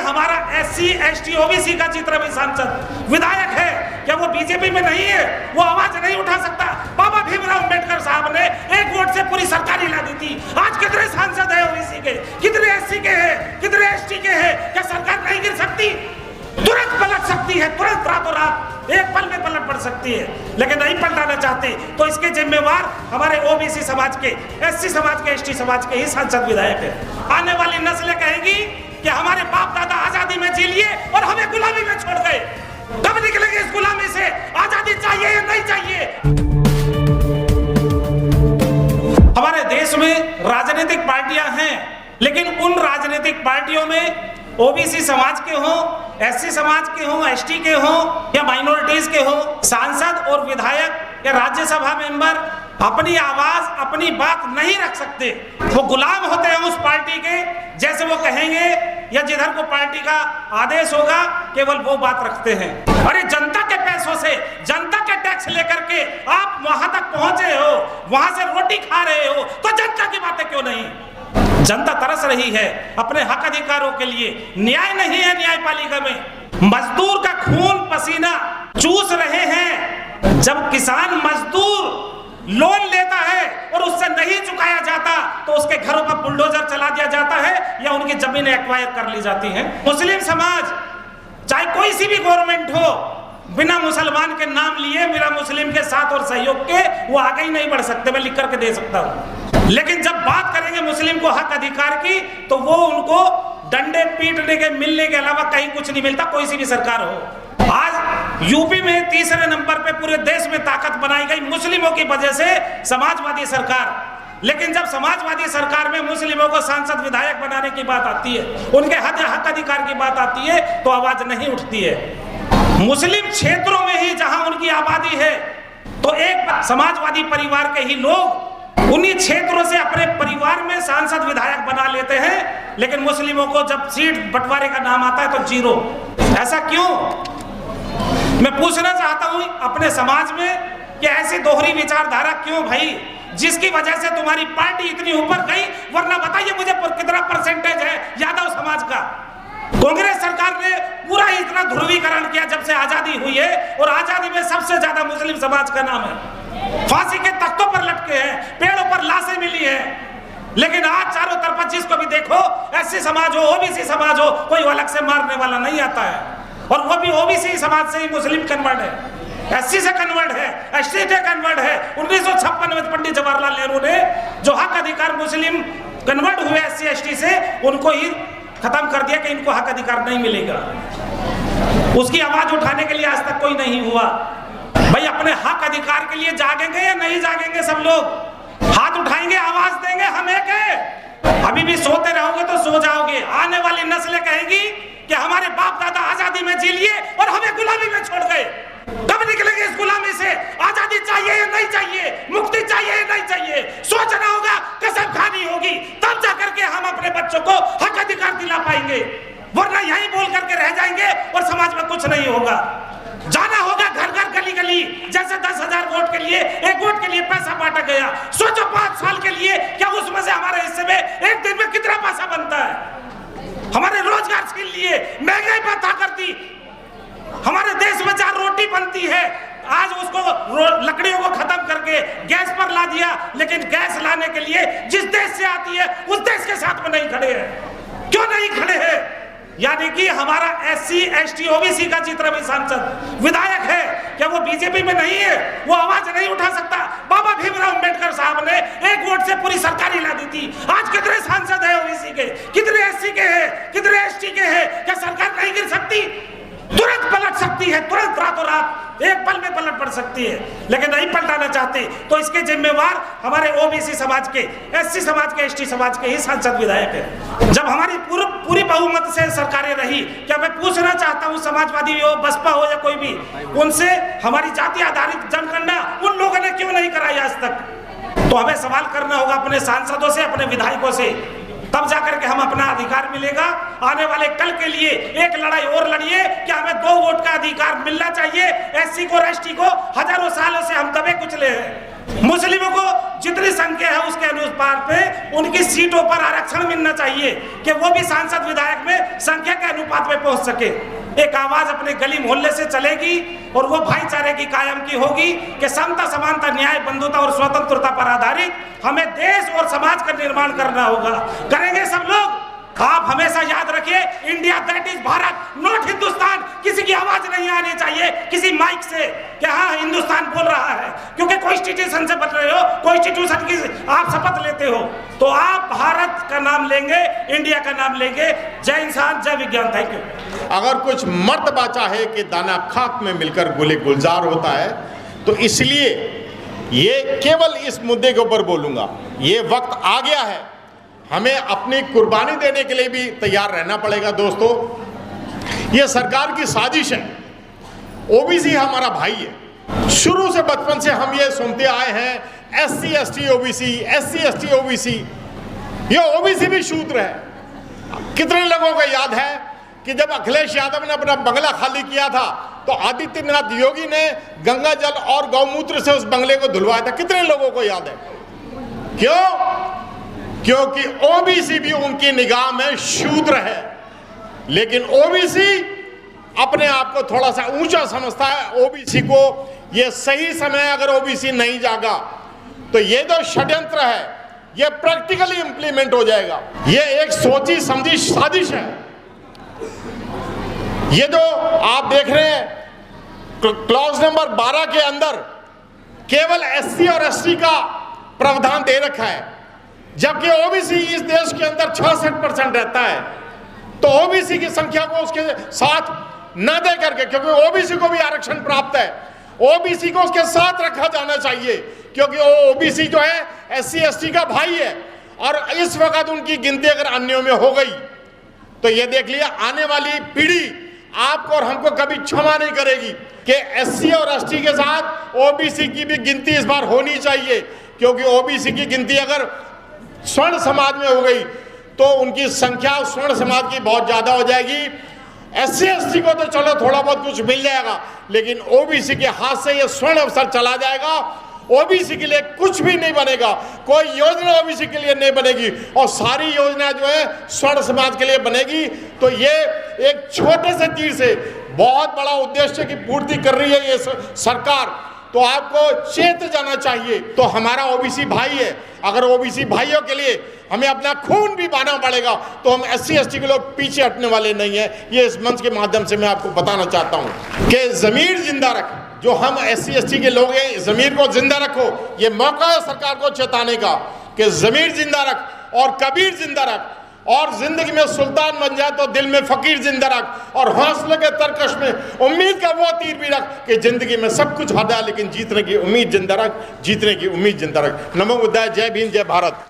हमारा SC ST OBC का जितना भी सांसद विधायक है, क्या वो बीजेपी में नहीं है? वो आवाज नहीं उठा सकता? बाबा भीमराव अंबेडकर साहब ने एक वोट से पूरी सरकार हिला दी थी। आज कितने सांसद है OBC के, कितने SC के हैं, कितने ST के हैं? क्या सरकार नहीं गिर सकती? तुरंत पलट सकती है, तुरंत रातों रात एक पल में पलट पड़ सकती है, लेकिन नहीं पलटाना चाहते। तो इसके जिम्मेवार हमारे OBC समाज के, SC समाज के, ST समाज के ही सांसद विधायक है। आने वाली नस्लें कहेंगी कि हमारे बाप दादा आजादी में जी लिए और हमें गुलामी में छोड़ गए। कब निकलेंगे इस गुलामी से? आजादी चाहिए या नहीं चाहिए? हमारे देश में राजनीतिक पार्टियां हैं, लेकिन उन राजनीतिक पार्टियों में OBC समाज के हों, SC समाज के हों, ST के हों या माइनॉरिटीज के हों, सांसद और विधायक या राज्यसभा मेंबर अपनी आवाज, अपनी बात नहीं रख सकते। वो गुलाम होते हैं उस पार्टी के, जैसे वो कहेंगे या जिधर को पार्टी का आदेश होगा केवल वो बात रखते हैं। अरे जनता के पैसों से, जनता के टैक्स लेकर के आप वहां तक पहुंचे हो, वहां से रोटी खा रहे हो, तो जनता की बातें क्यों नहीं? जनता तरस रही है अपने हक अधिकारों के लिए। न्याय नहीं है न्यायपालिका में, मजदूर का खून पसीना चूस रहे हैं। जब किसान मजदूर लोन लेता है और उससे नहीं चुकाया जाता तो उसके घरों पर बुलडोजर चला दिया जाता है या उनकी जमीनें एक्वायर कर ली जाती हैं। मुस्लिम समाज, चाहे कोई सी भी गवर्नमेंट हो, बिना मुसलमान के नाम लिए, बिना मुस्लिम के साथ और सहयोग के वो आगे ही नहीं बढ़ सकते। मैं लिख करके दे सकता हूँ। लेकिन जब बात करेंगे मुस्लिम को हक अधिकार की, तो वो उनको डंडे पीटने के, मिलने के अलावा कहीं कुछ नहीं मिलता, कोई सी भी सरकार हो। आज यूपी में तीसरे नंबर पे पूरे देश में ताकत बनाई गई मुस्लिमों की वजह से, समाजवादी सरकार। लेकिन जब समाजवादी सरकार में मुस्लिमों को सांसद विधायक बनाने की बात आती है, उनके हक अधिकार की बात आती है, तो आवाज नहीं उठती है। मुस्लिम क्षेत्रों में ही जहां उनकी आबादी है, तो एक समाजवादी परिवार के ही लोग उन्हीं क्षेत्रों से अपने परिवार में सांसद विधायक बना लेते हैं, लेकिन मुस्लिमों को जब सीट बंटवारे का नाम आता है तो जीरो। ऐसा क्यों? मैं पूछना चाहता हूं अपने समाज में कि ऐसी दोहरी विचारधारा क्यों भाई, जिसकी वजह से तुम्हारी पार्टी इतनी ऊपर गई? वरना बताइए मुझे कितना परसेंटेज है यादव समाज का? कांग्रेस सरकार ने पूरा इतना ध्रुवीकरण किया जब से आजादी हुई है, और आजादी में सबसे ज्यादा मुस्लिम समाज का नाम है। फांसी के तख्तों पर लटके हैं, पेड़ों पर लाशें मिली हैं। लेकिन आज चारों तरफ जिसको भी देखो, SC समाज हो, OBC समाज हो, कोई अलग से मारने वाला नहीं आता है। और वो भी OBC समाज से ही मुस्लिम कन्वर्ट है, SC से कन्वर्ट है, ST से कन्वर्ट है। 1956 में पंडित जवाहरलाल नेहरू ने जो हक अधिकार मुस्लिम कन्वर्ट हुए SC ST से, उनको ही खत्म कर दिया कि इनको हक अधिकार नहीं मिलेगा। उसकी आवाज उठाने के लिए आज तक कोई नहीं हुआ। भाई अपने हक अधिकार के लिए जागेंगे या नहीं जागेंगे? सब लोग हाथ उठाएंगे, आवाज देंगे, हम एक है। अभी भी सोते रहोगे तो सो जाओगे। आने वाली नस्लें कहेगी कि हमारे बाप दादा आजादी में जी लिए और हमें गुलामी में छोड़ गए। कब निकलेंगे इस गुलामी से? आजादी चाहिए या नहीं चाहिए? मुक्ति चाहिए या नहीं चाहिए? सोचना होगा, कसम खानी होगी, तब जाकर के हम अपने बच्चों को हक अधिकार दिला पाएंगे। वरना यही बोल करके रह जाएंगे और समाज में कुछ नहीं होगा। जाना होगा घर घर, गली गली, जैसे 10,000 वोट के लिए, एक वोट के लिए पैसा बांटा गया। सोचो 5 साल के लिए, क्या उसमें से हमारे हिस्से में एक दिन में कितना पैसा बनता है? हमारे रोजगार छीन लिए, महंगाई पैदा कर दी। हमारे देश में 4 रोटी बनती है, आज उसको लकड़ियों को खत्म करके गैस पर ला दिया। लेकिन गैस लाने के लिए जिस देश से आती है उस देश के साथ में नहीं खड़े हैं। क्यों नहीं खड़े हैं? यानी कि हमारा SC ST OBC का जितना भी सांसद विधायक है, क्या वो बीजेपी में नहीं है? वो आवाज नहीं उठा सकता? बाबा भीमराव अंबेडकर साहब ने एक वोट से पूरी सरकार हिला दी थी। आज कितने सांसद है OBC के, कितने SC के हैं, कितने ST के हैं? क्या सरकार नहीं गिर सकती? तुरंत पलट सकती है, तुरंत रातों रात एक पल में पलट पड़ सकती है, लेकिन नहीं पलटाना चाहते। तो इसके जिम्मेवार हमारे OBC समाज के, SC समाज के, ST समाज के ही सांसद विधायक है। जब हमारी पूरी बहुमत से सरकारें रही, क्या मैं पूछना चाहता हूँ समाजवादी हो, बसपा हो या कोई भी, उनसे हमारी जाति आधारित जनगणना उन लोगों ने क्यों नहीं कराई आज तक? तो हमें सवाल करना होगा अपने सांसदों से, अपने विधायकों से, तब जाकर के हम अपना अधिकार मिलेगा। आने वाले कल के लिए एक लड़ाई और लड़िए कि हमें 2 वोट का अधिकार मिलना चाहिए। SC को और ST को हजारों सालों से हम दबे कुचले हैं। मुस्लिमों को जितनी संख्या है उसके अनुसार पे उनकी सीटों पर आरक्षण मिलना चाहिए कि वो भी सांसद विधायक में संख्या के अनुपात में पहुंच सके। एक आवाज अपने गली मोहल्ले से चलेगी और वो भाईचारे की कायम की होगी कि समता, समानता, न्याय, बंधुता और स्वतंत्रता पर आधारित हमें देश और समाज का निर्माण करना होगा। करेंगे सब लोग। आप हमेशा याद रखिए, India that is Bharat, not Hindustan. किसी की आवाज नहीं आनी चाहिए किसी माइक से कि हाँ हिंदुस्तान बोल रहा है, क्योंकि कॉन्स्टिट्यूशन से बच रहे हो, कॉन्स्टिट्यूशन की आप शपथ लेते हो तो आप भारत का नाम लेंगे, इंडिया का नाम लेंगे। जय इंसान, जय विज्ञान। Thank you. अगर कुछ मर्तबा चाहे कि दाना खाक में मिलकर गुले गुलजार होता है, तो इसलिए ये केवल इस मुद्दे के ऊपर बोलूंगा। ये वक्त आ गया है, हमें अपनी कुर्बानी देने के लिए भी तैयार रहना पड़ेगा। दोस्तों, ये सरकार की साजिश है। ओबीसी हमारा भाई है। शुरू से बचपन से हम ये सुनते आए हैं SC ST OBC, SC ST OBC. ये ओबीसी भी शूद्र है। कितने लोगों को याद है कि जब अखिलेश यादव ने अपना बंगला खाली किया था तो आदित्यनाथ योगी ने गंगा जल और गौमूत्र से उस बंगले को धुलवाया था? कितने लोगों को याद है? क्यों? क्योंकि ओबीसी भी उनकी निगाह में शूद्र है। लेकिन ओबीसी अपने आप को थोड़ा सा ऊंचा समझता है। ओबीसी को ये सही समय, अगर ओबीसी नहीं जागा तो ये जो षड्यंत्र है ये प्रैक्टिकली इंप्लीमेंट हो जाएगा। ये एक सोची समझी साजिश है। ये जो आप देख रहे हैं क्लॉज नंबर 12 के अंदर केवल एससी और एसटी का प्रावधान दे रखा है, जबकि ओबीसी इस देश के अंदर 66% रहता है। तो ओबीसी की संख्या को उसके साथ न दे करके, क्योंकि ओबीसी को भी आरक्षण प्राप्त है, ओबीसी को उसके साथ रखा जाना चाहिए, क्योंकि ओबीसी जो है एससी एसटी का भाई है। और इस वक्त उनकी गिनती अगर अन्यों में हो गई तो ये देख लिया, आने वाली पीढ़ी आपको और हमको कभी क्षमा नहीं करेगी कि एससी और एसटी के साथ ओबीसी की भी गिनती इस बार होनी चाहिए। क्योंकि ओबीसी की गिनती अगर स्वर्ण समाज में हो गई तो उनकी संख्या स्वर्ण समाज की बहुत ज्यादा हो जाएगी। एससी एसटी को तो चलो थोड़ा बहुत कुछ मिल जाएगा, लेकिन ओबीसी के हाथ से ये स्वर्ण अवसर चला जाएगा। ओबीसी के लिए कुछ भी नहीं बनेगा, कोई योजना ओबीसी के लिए नहीं बनेगी और सारी योजना जो है स्वर्ण समाज के लिए बनेगी। तो ये एक छोटे से तीर से बहुत बड़ा उद्देश्य की पूर्ति कर रही है ये सरकार। तो आपको चेत जाना चाहिए। तो हमारा ओबीसी भाई है, अगर ओबीसी भाइयों के लिए हमें अपना खून भी बहाना पड़ेगा तो हम एससी एसटी के लोग पीछे हटने वाले नहीं है। ये इस मंच के माध्यम से मैं आपको बताना चाहता हूँ कि जमीर जिंदा रख, जो हम एससी एसटी के लोग हैं, जमीर को जिंदा रखो। ये मौका है सरकार को चेताने का कि जमीर जिंदा रख और कबीर जिंदा रख, और जिंदगी में सुल्तान बन जाए तो दिल में फकीर जिंदा रख, और हौसले के तरकश में उम्मीद का वो तीर भी रख कि जिंदगी में सब कुछ हारा लेकिन जीतने की उम्मीद जिंदा रख, जीतने की उम्मीद जिंदा रख। नमो बुद्धाय। जय भीम, जय भारत।